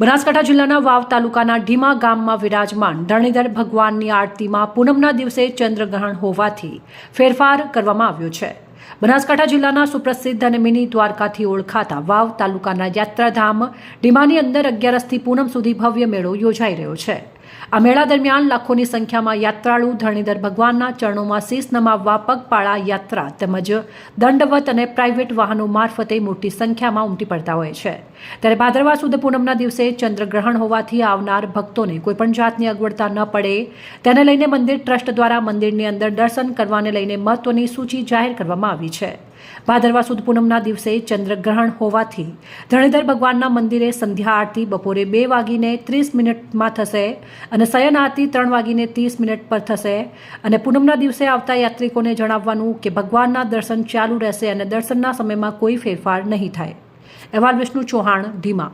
બનાસકાંઠા જિલ્લાના વાવ તાલુકાના ઢીમા ગામમાં વિરાજમાન ધરણીધર ભગવાનની આરતીમાં પૂનમના દિવસે ચંદ્રગ્રહણ હોવાથી ફેરફાર કરવામાં આવ્યો છે। બનાસકાંઠા જિલ્લાના સુપ્રસિદ્ધ અને મિની દ્વારકાથી ઓળખાતા વાવ તાલુકાના યાત્રાધામ ઢીમાની અંદર 11થી પૂનમ સુધી ભવ્ય મેળો યોજાઈ રહ્યો છે। આ મેળા દરમિયાન લાખોની સંખ્યામાં યાત્રાળુ ધરણીધર ભગવાનના ચરણોમાં શીશ નમાવવા પગપાળા યાત્રા તેમજ દંડવત અને પ્રાઇવેટ વાહનો મારફતે મોટી સંખ્યામાં ઉમટી પડતા હોય છે। ત્યારે ભાદરવા સુદ પૂનમના દિવસે ચંદ્રગ્રહણ હોવાથી આવનાર ભક્તોને કોઈપણ જાતની અગવડતા ન પડે તેને લઈને મંદિર ટ્રસ્ટ દ્વારા મંદિરની અંદર દર્શન કરવાને લઈને મહત્વની સૂચિ જાહેર કરવામાં આવી છે। ભાદરવા સુદ પૂનમના દિવસે ચંદ્રગ્રહણ હોવાથી ધરણીધર ભગવાનના મંદિરે સંધ્યા આરતી બપોરે 2:30 થશે અને શયન આરતી 3:30 પર થશે અને પૂનમના દિવસે આવતા યાત્રિકોને જણાવવાનું કે ભગવાનના દર્શન ચાલુ રહેશે અને દર્શનના સમયમાં કોઈ ફેરફાર નહીં થાય। અહેવાલ વિષ્ણુ ચૌહાણ, ઢીમા।